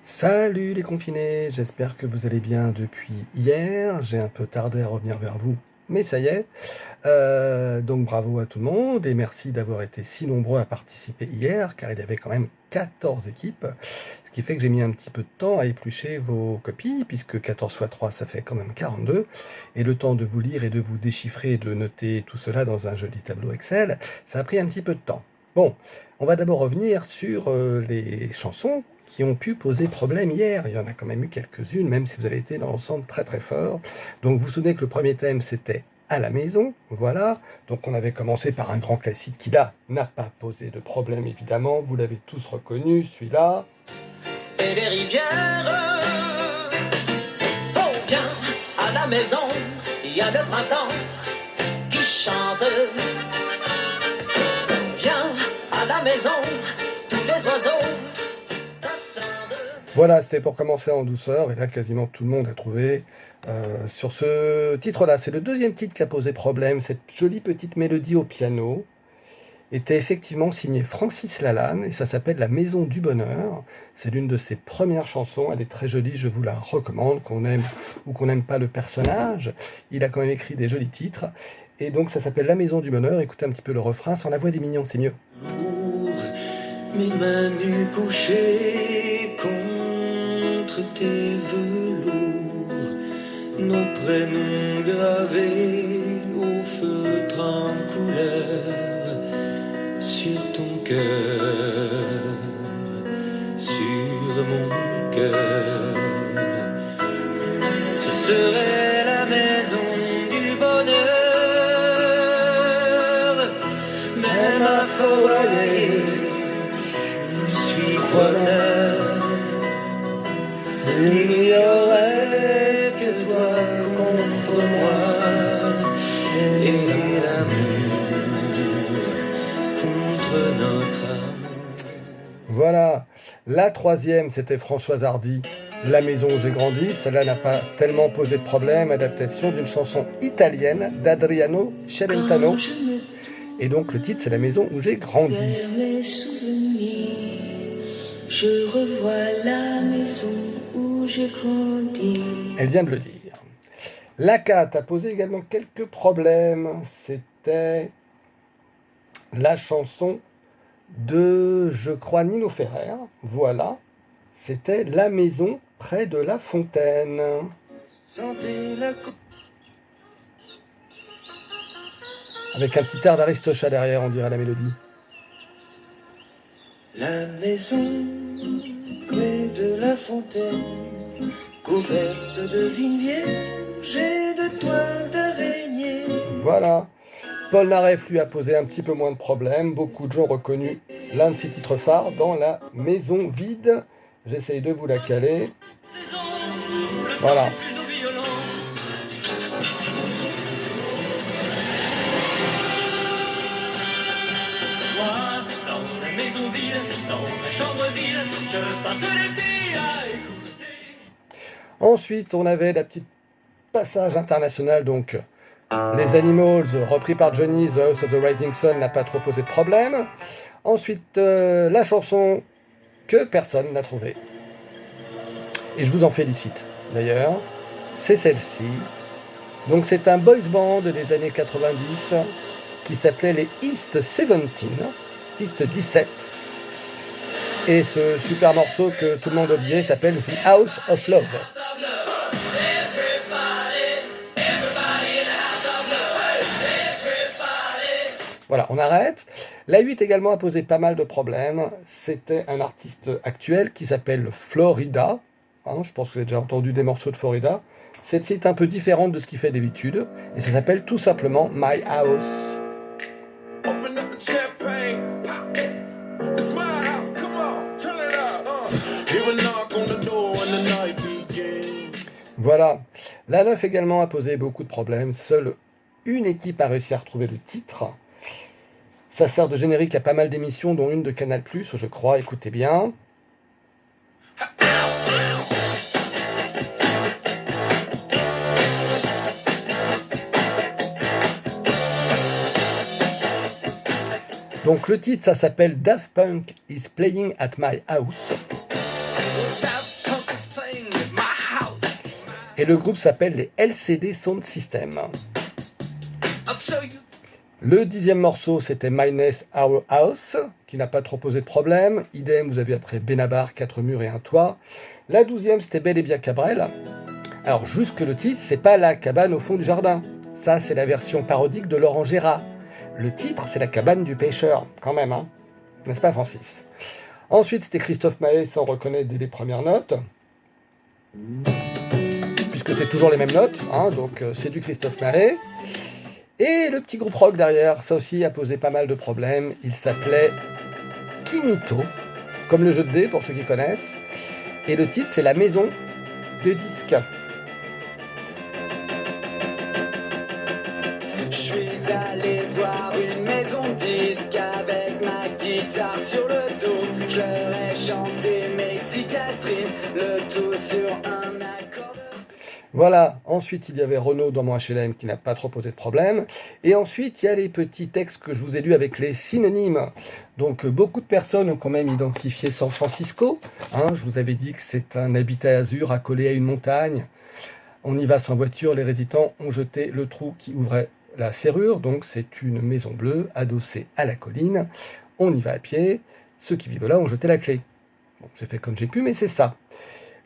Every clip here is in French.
Salut les confinés, j'espère que vous allez bien depuis hier. J'ai un peu tardé à revenir vers vous, mais ça y est. Donc bravo à tout le monde et merci d'avoir été si nombreux à participer hier, car il y avait quand même 14 équipes, ce qui fait que j'ai mis un petit peu de temps à éplucher vos copies, puisque 14 fois 3, ça fait quand même 42, et le temps de vous lire et de vous déchiffrer et de noter tout cela dans un joli tableau Excel, ça a pris un petit peu de temps. Bon, on va d'abord revenir sur les chansons qui ont pu poser problème hier. Il y en a quand même eu quelques-unes, même si vous avez été dans l'ensemble très très fort. Donc vous vous souvenez que le premier thème c'était à la maison, voilà. Donc on avait commencé par un grand classique qui là n'a pas posé de problème évidemment, vous l'avez tous reconnu, celui-là. Et les rivières, on vient à la maison, il y a le printemps qui chante. On vient à la maison, tous les oiseaux. Voilà, c'était pour commencer en douceur, et là quasiment tout le monde a trouvé. Sur ce titre-là, c'est le deuxième titre qui a posé problème. Cette jolie petite mélodie au piano était effectivement signée Francis Lalanne, et ça s'appelle La Maison du Bonheur. C'est l'une de ses premières chansons, elle est très jolie, je vous la recommande, qu'on aime ou qu'on n'aime pas le personnage. Il a quand même écrit des jolis titres, et donc ça s'appelle La Maison du Bonheur. Écoutez un petit peu le refrain, sans la voix des mignons, c'est mieux. Mes mains nues couchées contre tes velours, nos prénoms gravés au feutre en couleur sur ton cœur, sur mon cœur. Ce serait la maison du bonheur, même à foyer. Il n'y aurait que toi contre moi et l'amour contre notre amour. Voilà, la troisième c'était Françoise Hardy, La maison où j'ai grandi. Celle-là n'a pas tellement posé de problème, adaptation d'une chanson italienne d'Adriano Celentano. Et donc le titre c'est La maison où j'ai grandi. Je revois la maison où j'ai grandi. Elle vient de le dire. La 4 a posé également quelques problèmes. C'était la chanson de, je crois, Nino Ferrer. Voilà. C'était La maison près de la fontaine. Avec un petit air d'Aristocha derrière, on dirait la mélodie. La maison près de la fontaine, couverte de vignes vierges et de toiles d'araignée. Voilà. Paul Naref lui a posé un petit peu moins de problèmes. Beaucoup de gens ont reconnu l'un de ses titres phares dans La maison vide. J'essaye de vous la caler. Voilà. Ensuite, on avait la petite passage international, donc les Animals, repris par Johnny, The House of the Rising Sun, n'a pas trop posé de problème. Ensuite, la chanson que personne n'a trouvée. Et je vous en félicite, d'ailleurs. C'est celle-ci. Donc c'est un boys band des années 90 qui s'appelait les East 17, East 17. Et ce super morceau que tout le monde oubliait s'appelle The House of Love. Voilà, on arrête. La 8 également a posé pas mal de problèmes. C'était un artiste actuel qui s'appelle Florida. Hein, je pense que vous avez déjà entendu des morceaux de Florida. C'est un peu différente de ce qu'il fait d'habitude. Et ça s'appelle tout simplement My House. Voilà. La 9 également a posé beaucoup de problèmes. Seule une équipe a réussi à retrouver le titre. Ça sert de générique à pas mal d'émissions, dont une de Canal+, je crois. Écoutez bien. Donc le titre, ça s'appelle Daft Punk is Playing at My House. Et le groupe s'appelle les LCD Sound System. Le 10e morceau, c'était Minus Our House, qui n'a pas trop posé de problème. Idem, vous avez après Benabar, 4 murs et un toit. La 12e, c'était Bel et bien Cabrel. Alors, juste que le titre, c'est pas la cabane au fond du jardin. Ça, c'est la version parodique de Laurent Gérard. Le titre, c'est la cabane du pêcheur, quand même, hein. N'est-ce pas, Francis? Ensuite, c'était Christophe Maé, ça on reconnaît dès les premières notes. Puisque c'est toujours les mêmes notes, hein, donc c'est du Christophe Maé. Et le petit groupe rock derrière, ça aussi a posé pas mal de problèmes. Il s'appelait Kinito, comme le jeu de dés pour ceux qui connaissent. Et le titre, c'est La Maison de Disques. Je suis allé voir une maison de disques avec ma guitare sur le dos. Je leur ai chanté mes cicatrices, le tout sur un accord. Voilà, ensuite il y avait Renaud dans mon HLM qui n'a pas trop posé de problème. Et ensuite il y a les petits textes que je vous ai lus avec les synonymes. Donc beaucoup de personnes ont quand même identifié San Francisco. Hein, je vous avais dit que c'est un habitat azur accolé à une montagne. On y va sans voiture, les résidents ont jeté le trou qui ouvrait la serrure. Donc c'est une maison bleue adossée à la colline. On y va à pied. Ceux qui vivent là ont jeté la clé. Bon, j'ai fait comme j'ai pu, mais c'est ça.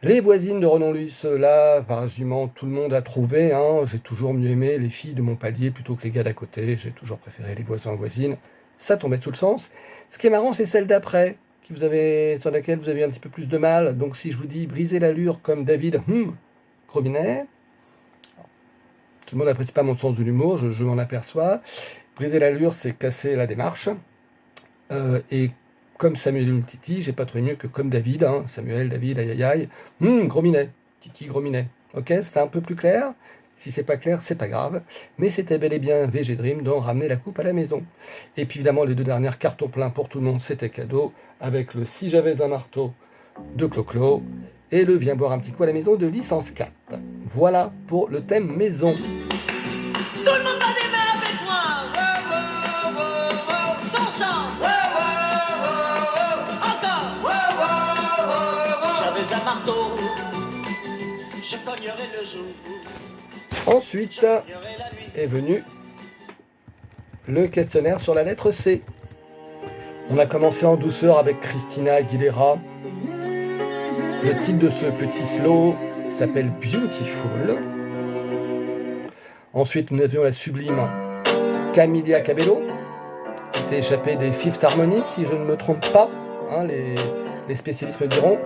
Les voisines de Renon-Luce, là, par résumant, tout le monde a trouvé. Hein, j'ai toujours mieux aimé les filles de mon palier plutôt que les gars d'à côté. J'ai toujours préféré les voisins voisines. Ça tombait tout le sens. Ce qui est marrant, c'est celle d'après, sur laquelle vous avez un petit peu plus de mal. Donc si je vous dis briser l'allure comme David Grominet, tout le monde n'apprécie pas mon sens de l'humour, je m'en aperçois. Briser l'allure, c'est casser la démarche. Et comme Samuel Titi, j'ai pas trouvé mieux que comme David, hein, Samuel, David, aïe aïe aïe, Grominet, Titi, Grominet. Ok, c'était un peu plus clair. Si c'est pas clair, c'est pas grave. Mais c'était bel et bien VG Dream dont ramener la coupe à la maison. Et puis évidemment, les deux dernières cartons pleins pour tout le monde, c'était cadeau, avec le Si j'avais un marteau de Clo-Clo et le Viens boire un petit coup à la maison de Licence 4. Voilà pour le thème maison. Tout le monde va des mains avec moi. Wow, wow, wow, wow. Ton chant. Wow, wow, wow, wow. Encore. Wow, wow, wow, wow. Si j'avais un marteau, je cognerais le jour. Ensuite est venu le questionnaire sur la lettre C. On a commencé en douceur avec Christina Aguilera. Le titre de ce petit slow s'appelle Beautiful. Ensuite, nous avions la sublime Camila Cabello, qui s'est échappée des Fifth Harmony, si je ne me trompe pas, hein, les spécialistes me diront.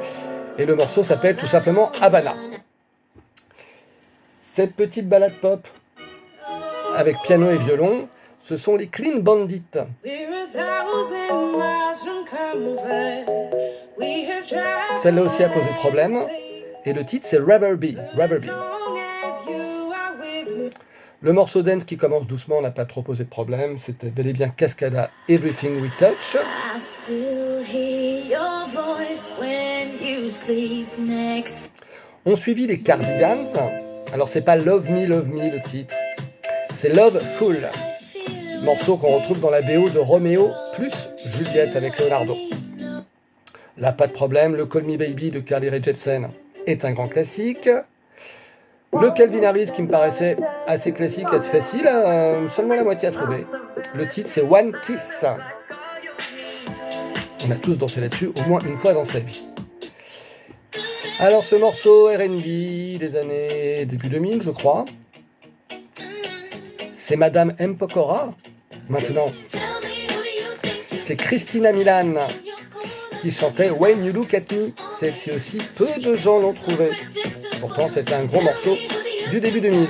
Et le morceau s'appelle tout simplement Havana. Cette petite balade pop avec piano et violon, ce sont les Clean Bandits. Celle-là aussi a posé problème. Et le titre, c'est Rubber Bee. Le morceau dance qui commence doucement n'a pas trop posé de problème. C'était bel et bien Cascada, Everything We Touch. On suivit les Cardigans. Alors, c'est pas Love Me le titre. C'est Love Full. Morceau qu'on retrouve dans la BO de Roméo plus Juliette avec Leonardo. Là, pas de problème. Le Call Me Baby de Carly Rae Jepsen est un grand classique. Le Calvin Harris qui me paraissait assez classique, assez facile, seulement la moitié à trouver. Le titre c'est One Kiss. On a tous dansé là-dessus au moins une fois dans sa vie. Alors ce morceau R&B des années début 2000 je crois, c'est Madame M. Pokora. Maintenant, c'est Christina Milian qui chantait When You Look At Me. Celle-ci aussi, peu de gens l'ont trouvé. Pourtant, c'est un gros morceau du début 2000.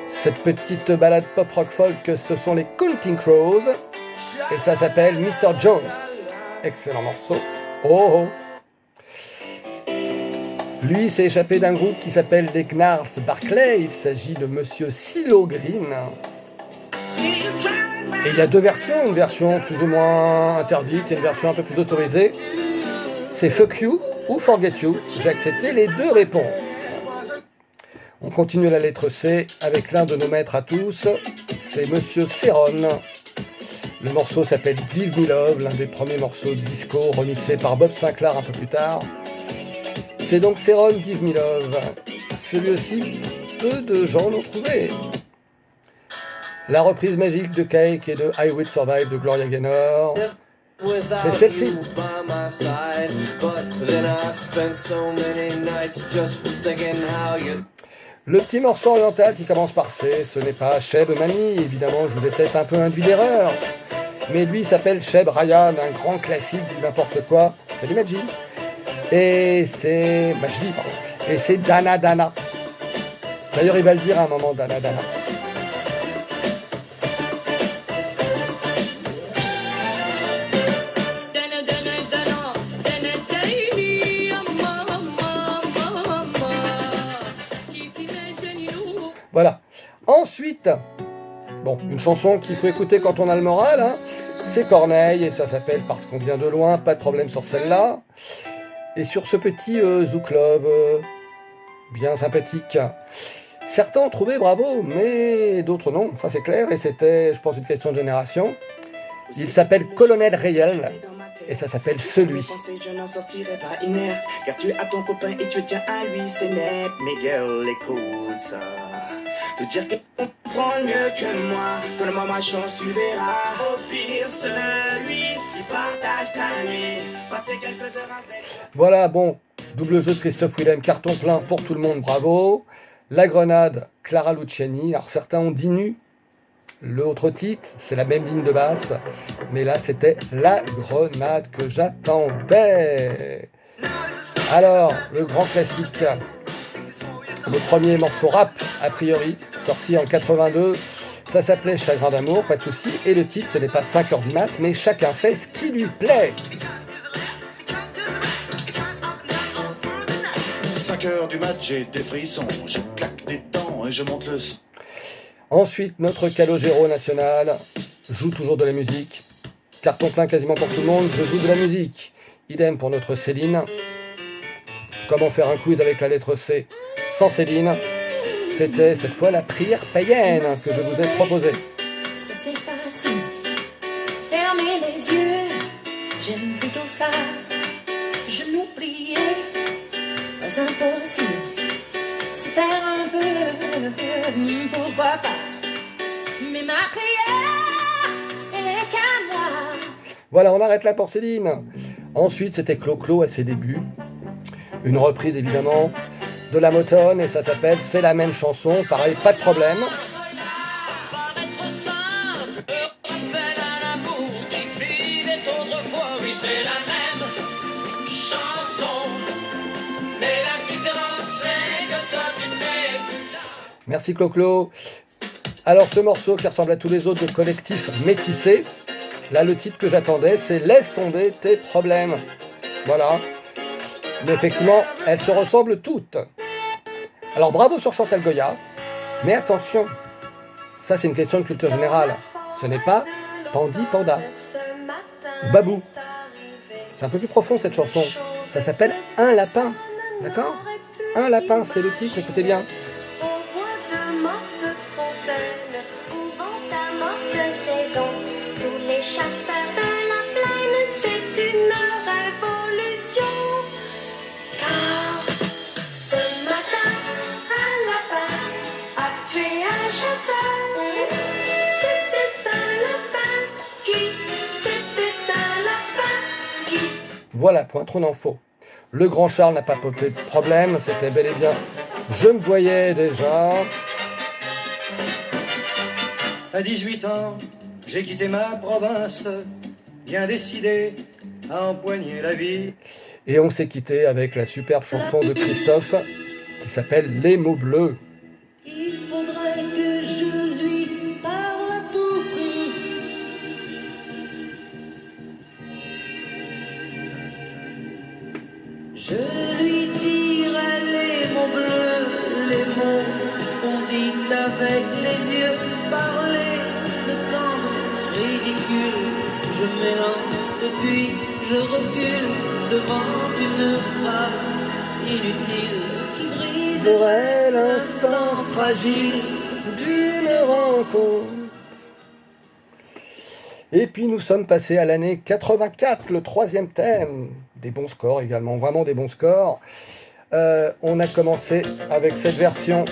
Cette petite balade pop-rock folk, ce sont les Counting Crows. Et ça s'appelle Mr. Jones. Excellent morceau. Oh oh. Lui s'est échappé d'un groupe qui s'appelle les Gnarls Barclay. Il s'agit de Monsieur CeeLo Green. Et il y a deux versions, une version plus ou moins interdite et une version un peu plus autorisée. C'est Fuck You ou Forget You. J'ai accepté les deux réponses. On continue la lettre C avec l'un de nos maîtres à tous. C'est Monsieur Ceron. Le morceau s'appelle Give Me Love, l'un des premiers morceaux disco remixés par Bob Sinclair un peu plus tard. C'est donc Céron Give Me Love. Celui aussi, peu de gens l'ont trouvé. La reprise magique de Cake et de I Will Survive de Gloria Gaynor. C'est celle-ci. Le petit morceau oriental qui commence par C, ce n'est pas Cheb Mani, évidemment, je vous ai peut-être un peu induit d'erreur. Mais lui s'appelle Cheb Ryan, un grand classique du n'importe quoi. C'est du Majdi. Et c'est... Majdi, pardon. Et c'est Dana Dana. D'ailleurs, il va le dire à un moment, Dana Dana. Voilà. Ensuite, bon, une chanson qu'il faut écouter quand on a le moral, hein, c'est Corneille, et ça s'appelle Parce qu'on vient de loin, pas de problème sur celle-là. Et sur ce petit Zouk Love, bien sympathique. Certains ont trouvé bravo, mais d'autres non, ça c'est clair, et c'était, je pense, une question de génération. Il s'appelle Colonel Réel, et ça s'appelle Celui. Je n'en sortirai pas inerte, car tu as ton copain et tu tiens à lui, c'est net. Mais girl, écoute ça. Te dire que on prend mieux que moi, donne-moi ma chance, tu verras. Au pire, celui qui partage ta nuit, passer quelques heures avec. Voilà, bon, double jeu de Christophe Willem, carton plein pour tout le monde, bravo. La Grenade, Clara Luciani. Alors certains ont dit nu. L'autre titre, c'est la même ligne de basse, mais là c'était La Grenade que j'attendais. Alors, le grand classique, le premier morceau rap, a priori, sorti en 82, ça s'appelait Chagrin d'amour, pas de souci, et le titre, ce n'est pas 5h du mat, mais chacun fait ce qui lui plaît. 5h du mat, j'ai des frissons, je claque des dents et je monte le son. Ensuite, notre Calogero national joue toujours de la musique. Carton plein quasiment pour tout le monde, je joue de la musique. Idem pour notre Céline. Comment faire un quiz avec la lettre C sans Céline? C'était cette fois la prière païenne que je vous ai proposée. Ça c'est facile. Fermez les yeux, j'aime plutôt ça. Je m'oubliais, pas impossible. Se faire un peu, pourquoi pas. Mais ma prière, elle est qu'à moi. Voilà, on arrête là pour Céline. Ensuite, c'était Clo-Clo à ses débuts. Une reprise évidemment de la Motown et ça s'appelle C'est la même chanson. Pareil, pas de problème. Merci Clo-Clo. Alors ce morceau qui ressemble à tous les autres de Collectif Métissé, là le titre que j'attendais c'est Laisse tomber tes problèmes. Voilà. Mais effectivement, elles se ressemblent toutes. Alors bravo sur Chantal Goya, mais attention, ça c'est une question de culture générale. Ce n'est pas Pandi Panda ou Babou. C'est un peu plus profond cette chanson. Ça s'appelle Un lapin. D'accord? Un lapin, c'est le titre, écoutez bien. Chasseurs de la plaine, c'est une révolution. Car ce matin, un lapin a tué un chasseur. C'était un lapin qui. Voilà, point trop d'infos. Le grand Charles n'a pas posé de problème, c'était bel et bien. Je me voyais déjà. À 18 ans, j'ai quitté ma province, bien décidé à empoigner la vie. Et on s'est quitté avec la superbe chanson de Christophe qui s'appelle Les mots bleus. Il faudrait que je lui parle à tout prix. Je lui dirai les mots bleus, les mots qu'on dit avec les yeux. Parler me semble ridicule. Je m'élance puis je recule devant une phrase inutile qui briserait l'instant fragile d'une rencontre. Et puis nous sommes passés à l'année 84, le troisième thème. Des bons scores également, vraiment des bons scores. On a commencé avec cette version.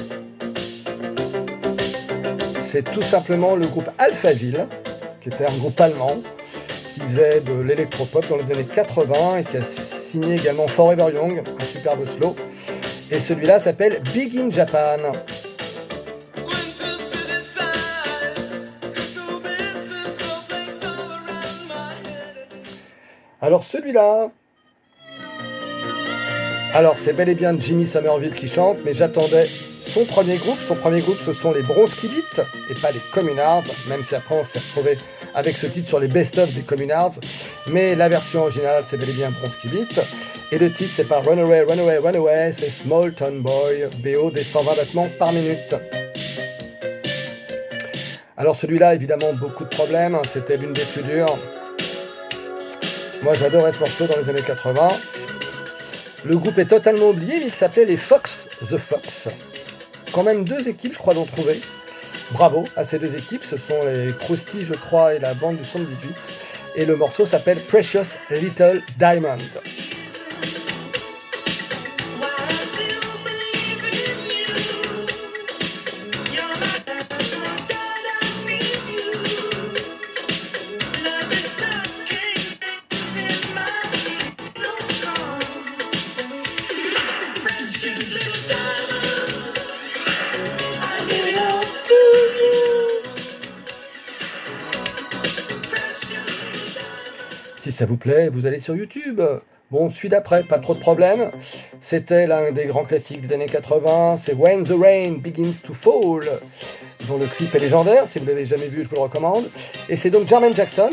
C'est tout simplement le groupe Alphaville, qui était un groupe allemand, qui faisait de l'électropop dans les années 80 et qui a signé également Forever Young, un superbe slow. Et celui-là s'appelle Big in Japan. Alors celui-là, alors c'est bel et bien Jimmy Somerville qui chante, mais j'attendais son premier groupe. Son premier groupe, ce sont les Bronski Beat et pas les Communards, même si après on s'est retrouvé avec ce titre sur les best-of des Communards. Mais la version originale, c'est bel et bien Bronski Beat. Et le titre, c'est pas Runaway, Runaway, Runaway, c'est Small Town Boy, BO des 120 battements par minute. Alors celui-là, évidemment, beaucoup de problèmes, c'était l'une des plus dures. Moi, j'adorais ce morceau dans les années 80. Le groupe est totalement oublié, mais il s'appelait les Fox The Fox. Quand même 2 équipes, je crois, l'ont trouvé. Bravo à ces 2 équipes, ce sont les Krusty, je crois, et la bande du 78. Et le morceau s'appelle Precious Little Diamond. Si ça vous plaît, vous allez sur YouTube. Bon, celui d'après, pas trop de problème. C'était l'un des grands classiques des années 80. C'est When the Rain Begins to Fall, dont le clip est légendaire. Si vous ne l'avez jamais vu, je vous le recommande. Et c'est donc Jermaine Jackson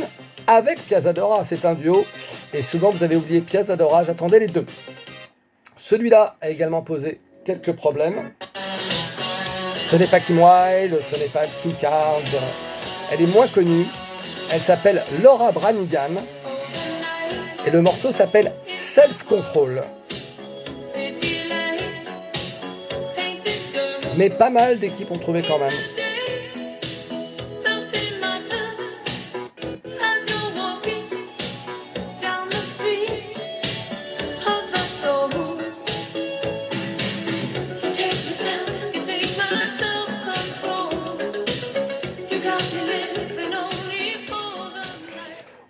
avec Piazzadora. C'est un duo. Et souvent, vous avez oublié Piazzadora. J'attendais les 2. Celui-là a également posé quelques problèmes. Ce n'est pas Kim Wilde, ce n'est pas Kim Carnes. Elle est moins connue. Elle s'appelle Laura Branigan. Et le morceau s'appelle Self Control. Mais pas mal d'équipes ont trouvé quand même.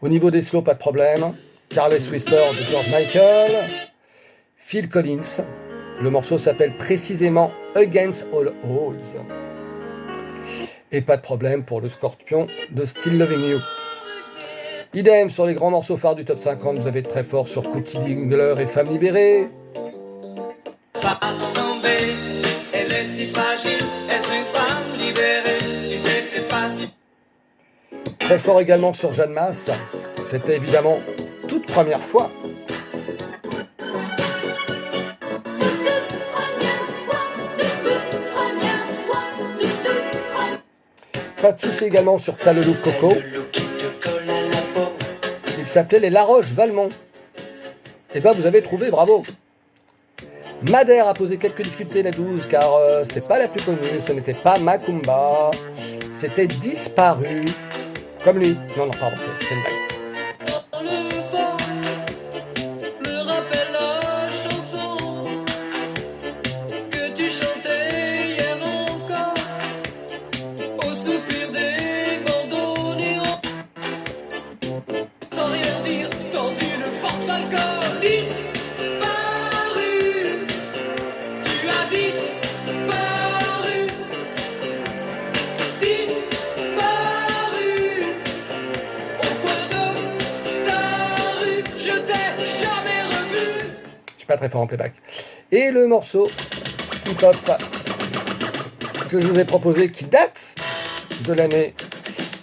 Au niveau des slows, pas de problème. Careless Whisper de George Michael. Phil Collins. Le morceau s'appelle précisément Against All Odds. Et pas de problème pour le Scorpion de Still Loving You. Idem sur les grands morceaux phares du top 50, vous avez très fort sur Cookie Dingler et Femme Libérée. Pas tomber, elle est si fragile, être une femme libérée, tu sais c'est pas si... Très fort également sur Jeanne Masse. C'était évidemment toute première fois. Pas de souci également sur T'as le look Coco. Il s'appelait les Laroche Valmont. Et ben vous avez trouvé, bravo. Madère a posé quelques difficultés la 12 car c'est pas la plus connue, ce n'était pas Macumba, c'était Disparu. Comme lui. Non, pardon, c'est une blague. Pas très fort en playback. Et le morceau hip-hop que je vous ai proposé qui date de l'année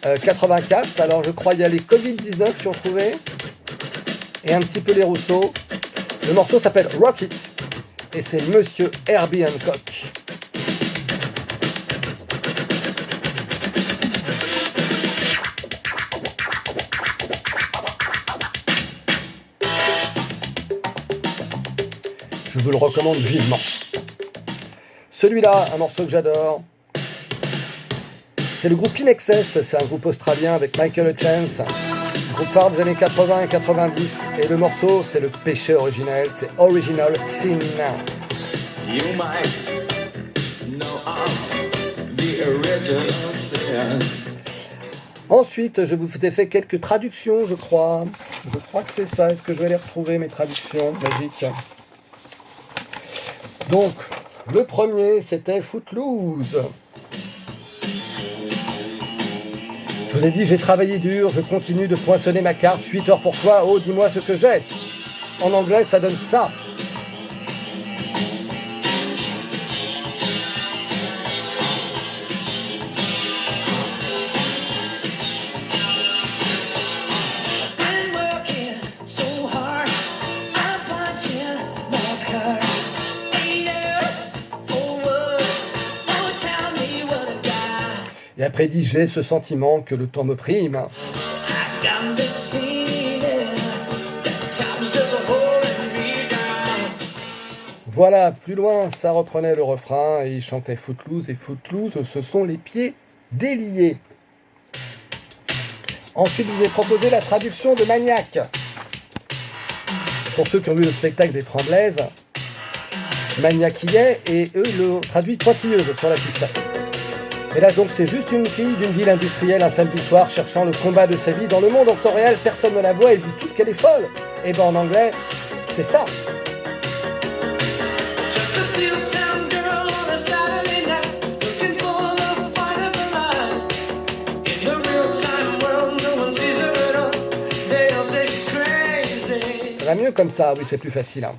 84. Alors je crois il y a les Covid-19 qui ont trouvé et un petit peu les Rousseau. Le morceau s'appelle Rocket et c'est Monsieur Herbie Hancock. Je vous le recommande vivement. Celui-là, un morceau que j'adore, c'est le groupe In Excess, c'est un groupe australien avec Michael Hutchence, groupe phare des années 80 et 90, et le morceau, c'est le péché originel, c'est Original Sin. You might know of the original sin. Ensuite, je vous ai fait quelques traductions, je crois. Je crois que c'est ça. Est-ce que je vais les retrouver, mes traductions magiques? Donc, le premier, c'était Footloose. Je vous ai dit, j'ai travaillé dur, je continue de poinçonner ma carte. 8 heures pour toi, oh, dis-moi ce que j'ai. En anglais, ça donne ça. Et après dit, j'ai ce sentiment que le temps me prime. Voilà, plus loin, ça reprenait le refrain et il chantait Footloose. Et Footloose, ce sont les pieds déliés. Ensuite, je vous ai proposé la traduction de Maniac. Pour ceux qui ont vu le spectacle des Tremblaises, Maniac y est, et eux le traduisent pointilleuse sur la piste. Et là donc c'est juste une fille d'une ville industrielle un samedi soir cherchant le combat de sa vie dans le monde. En temps réel, personne ne la voit, ils disent tous qu'elle est folle. Et ben en anglais, c'est ça. Ça va mieux comme ça, oui c'est plus facile. Hein.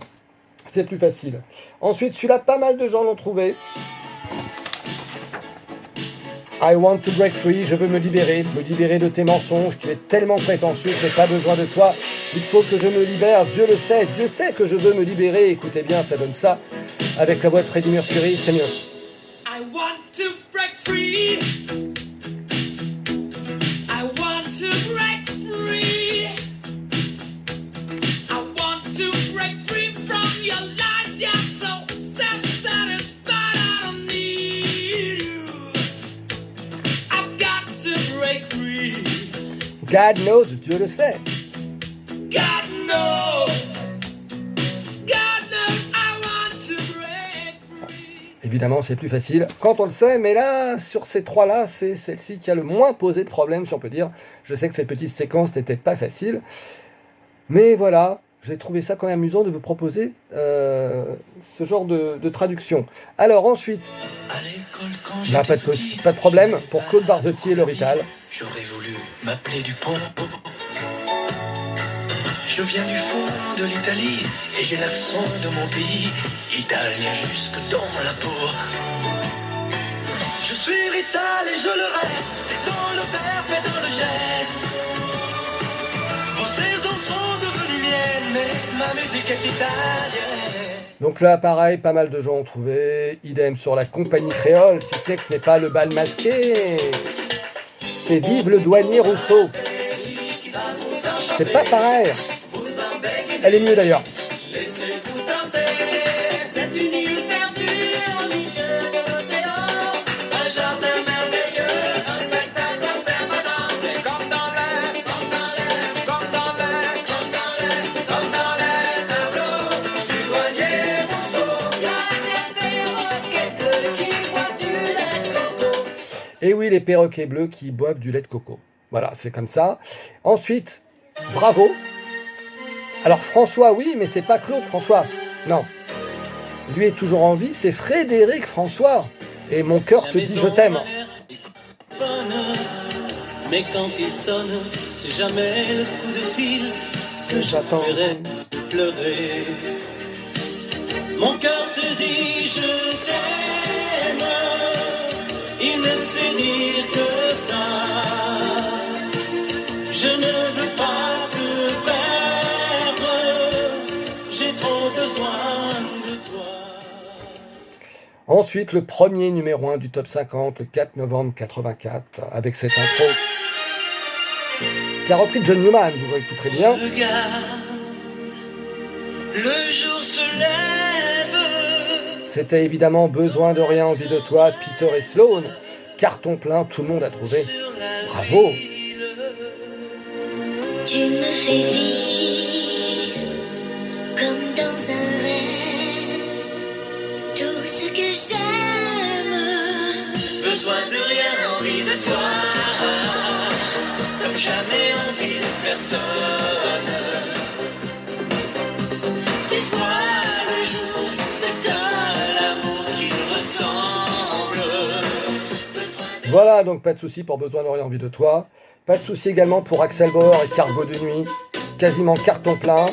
C'est plus facile. Ensuite, celui-là, pas mal de gens l'ont trouvé. I want to break free, je veux me libérer de tes mensonges, tu es tellement prétentieux, je n'ai pas besoin de toi, il faut que je me libère, Dieu sait que je veux me libérer, écoutez bien, ça donne ça, avec la voix de Freddie Mercury, c'est mieux. I want to break free. I want to break free. I want to break free from your lies, you're so self-satisfied, I don't need you. I've got to break free. God knows, Dieu le sait. God knows. God knows I want to break free. Évidemment, c'est plus facile quand on le sait, mais là, sur ces trois-là, c'est celle-ci qui a le moins posé de problème, si on peut dire. Je sais que cette petite séquence n'était pas facile, mais voilà, j'ai trouvé ça quand même amusant de vous proposer ce genre de traduction. Alors ensuite, À l'école, quand là, pas de problème, pour Claude Barzotti et le Rital. j'aurais voulu m'appeler Dupont. Je viens du fond de l'Italie et j'ai l'accent de mon pays, italien jusque dans la peau. Je suis Rital et je le reste, et dans le verbe et dans le geste. Vos saisons sont devenues miennes, mais ma musique est italienne. Donc là, pareil, pas mal de gens ont trouvé. Idem sur la compagnie créole, si ce n'est que ce n'est pas le bal masqué. C'est Vive le douanier Rousseau. C'est pas pareil. Elle est mieux d'ailleurs. Laissez-vous tenter, c'est une île perdue au milieu de l'océan. Un jardin merveilleux, un spectacle permanent. C'est comme dans l'air, comme dans l'air, comme dans l'air, comme dans l'air, comme dans les tableaux du douanier Rousseau. Il y a des perroquets bleus qui boivent du lait de coco. Et oui, les perroquets bleus qui boivent du lait de coco. Voilà, c'est comme ça. Ensuite, bravo. Alors François, oui, mais c'est pas Claude François. Non. Lui est toujours en vie, c'est Frédéric François. Et mon cœur te dit je t'aime. Mais quand il sonne, c'est jamais le coup de fil que j'espérais pleurer. Mon cœur te dit je t'aime, il ne sait dire que ça. Je ne veux pas te perdre, j'ai trop besoin de toi. Ensuite, le premier numéro 1 du top 50, le 4 novembre 84, avec cette intro qui a repris de John Newman, vous écouterez bien. Regarde, le jour se lève. C'était évidemment Besoin de rien, envie de toi, Peter et Sloan. Carton plein, tout le monde a trouvé. Bravo. Tu me fais vivre comme dans un rêve. Tous j'aime. Besoin de rien, envie de toi. Comme jamais envie de personne. Tu vois le jour, c'est à l'amour qu'il ressemble. Voilà, donc pas de souci pour Besoin de rien, envie de toi. Pas de souci également pour Axel Bauer et Cargo de nuit. Quasiment carton plein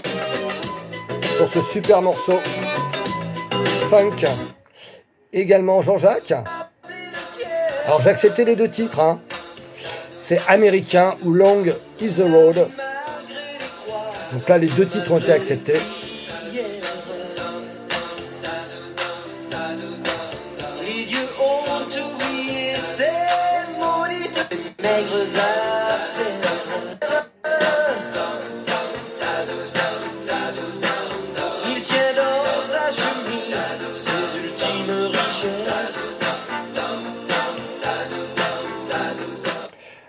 sur ce super morceau funk. Également Jean-Jacques. Alors j'ai accepté les deux titres, hein. C'est Américain ou Long is the Road. Donc là les deux titres ont été acceptés. Il tient dans sa chemise ses ultimes richesses.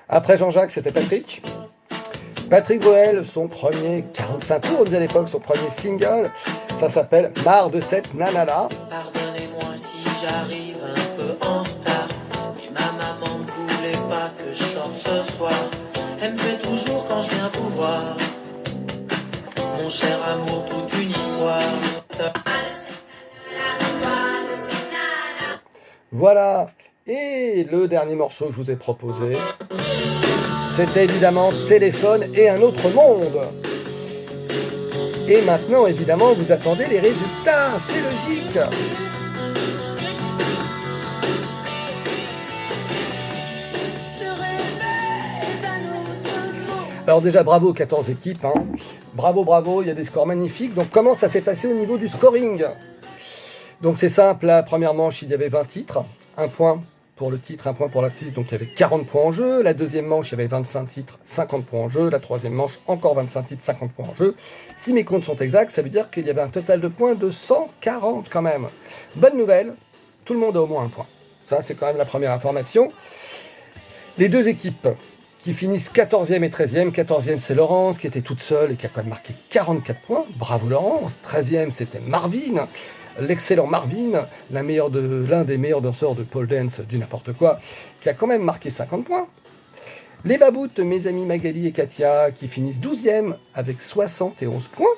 Après Jean-Jacques, c'était Patrick. Patrick Bruel, son premier 45 tours, on disait à l'époque, son premier single, ça s'appelle Marre de cette nanana. Pardonnez-moi si j'arrive un peu en retard, mais ma maman ne voulait pas que je sorte ce soir. Elle me fait toujours quand je viens vous voir. Mon cher amour, toute une histoire. Voilà. Et le dernier morceau que je vous ai proposé, c'était évidemment Téléphone et un autre monde. Et maintenant, évidemment, vous attendez les résultats, c'est logique. Alors déjà, bravo aux 14 équipes. Hein. Bravo, bravo, il y a des scores magnifiques. Donc comment ça s'est passé au niveau du scoring? Donc c'est simple, la première manche, il y avait 20 titres. 1 point pour le titre, 1 point pour l'artiste, donc il y avait 40 points en jeu. La deuxième manche, il y avait 25 titres, 50 points en jeu. La troisième manche, encore 25 titres, 50 points en jeu. Si mes comptes sont exacts, ça veut dire qu'il y avait un total de points de 140 quand même. Bonne nouvelle, tout le monde a au moins 1 point. Ça, c'est quand même la première information. Les deux équipes qui finissent 14e et 13e. 14e, c'est Laurence, qui était toute seule et qui a quand même marqué 44 points. Bravo Laurence. 13e, c'était Marvin. L'excellent Marvin, l'un des meilleurs danseurs de pole dance du n'importe quoi, qui a quand même marqué 50 points. Les baboutes, mes amis Magali et Katia, qui finissent 12e avec 71 points.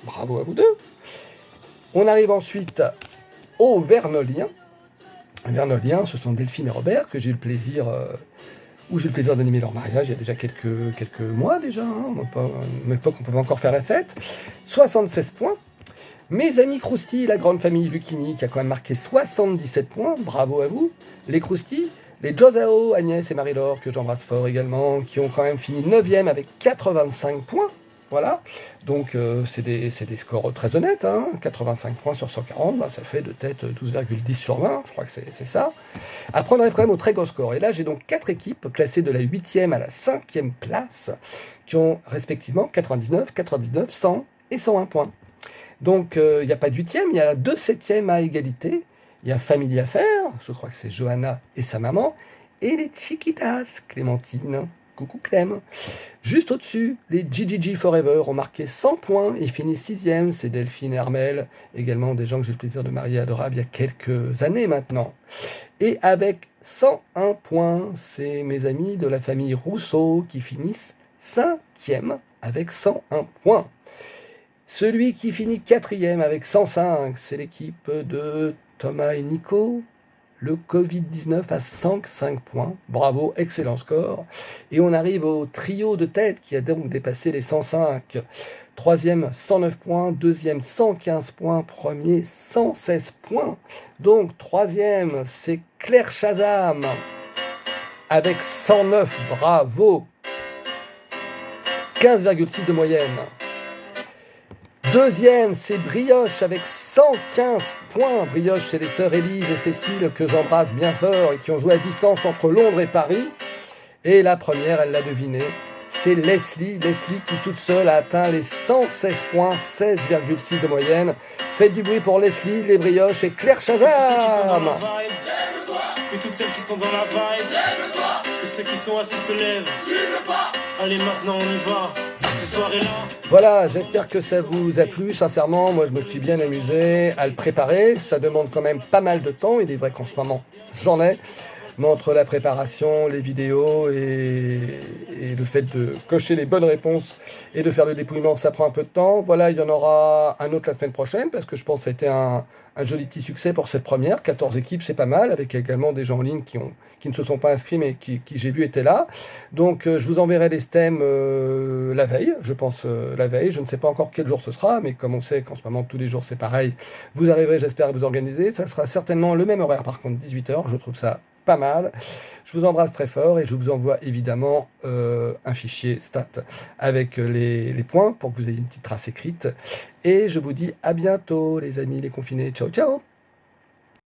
Bravo à vous deux. On arrive ensuite aux Vernoliens. Vernoliens, ce sont Delphine et Robert, que j'ai eu le plaisir d'animer leur mariage il y a déjà quelques mois déjà. Hein, à une époque, on pouvait encore faire la fête. 76 points. Mes amis Krusty, la grande famille Lucchini, qui a quand même marqué 77 points, bravo à vous. Les Krusty, les Josao, Agnès et Marie-Laure, que j'embrasse fort également, qui ont quand même fini 9e avec 85 points. Voilà, donc c'est des scores très honnêtes, hein. 85 points sur 140, bah, ça fait de tête 12,10 sur 20, je crois que c'est ça. Après on arrive quand même au très gros score, et là j'ai donc 4 équipes classées de la 8e à la 5e place, qui ont respectivement 99, 99, 100 et 101 points. Donc, il n'y a pas de 8e, il y a 2 7e à égalité. Il y a Famille Affaires, je crois que c'est Johanna et sa maman. Et les Chiquitas, Clémentine, coucou Clem. Juste au-dessus, les GGG Forever ont marqué 100 points et finissent 6e. C'est Delphine et Armel, également des gens que j'ai le plaisir de marier adorables il y a quelques années maintenant. Et avec 101 points, c'est mes amis de la famille Rousseau qui finissent 5e avec 101 points. Celui qui finit 4e avec 105, c'est l'équipe de Thomas et Nico. Le Covid-19 à 105 points. Bravo, excellent score. Et on arrive au trio de tête qui a donc dépassé les 105. 3e, 109 points. 2e, 115 points. Premier, 116 points. Donc, 3e, c'est Claire Chazam avec 109. Bravo. 15,6 de moyenne. 2e, c'est Brioche avec 115 points. Brioche, c'est les sœurs Élise et Cécile que j'embrasse bien fort et qui ont joué à distance entre Londres et Paris. Et la première, elle l'a deviné, c'est Leslie. Leslie qui toute seule a atteint les 116 points, 16,6 de moyenne. Faites du bruit pour Leslie, les Brioches et Claire Chazam. Que toutes celles qui sont dans la vibe, que ceux qui sont assis se lèvent. Allez, maintenant on y va. ces soirées-là. Voilà, j'espère que ça vous a plu. Sincèrement, moi je me suis bien amusé à le préparer. Ça demande quand même pas mal de temps. Il est vrai qu'en ce moment, j'en ai. Mais entre la préparation, les vidéos et le fait de cocher les bonnes réponses et de faire le dépouillement, ça prend un peu de temps. Voilà, il y en aura un autre la semaine prochaine parce que je pense que ça a été un joli petit succès pour cette première. 14 équipes, c'est pas mal, avec également des gens en ligne qui ne se sont pas inscrits mais qui j'ai vu étaient là. Donc je vous enverrai les thèmes la veille, je pense la veille. Je ne sais pas encore quel jour ce sera, mais comme on sait qu'en ce moment tous les jours c'est pareil, vous arriverez, j'espère, à vous organiser. Ça sera certainement le même horaire, par contre 18h, je trouve ça pas mal. Je vous embrasse très fort et je vous envoie évidemment un fichier stat avec les points pour que vous ayez une petite trace écrite. Et je vous dis à bientôt les amis les confinés. Ciao ciao.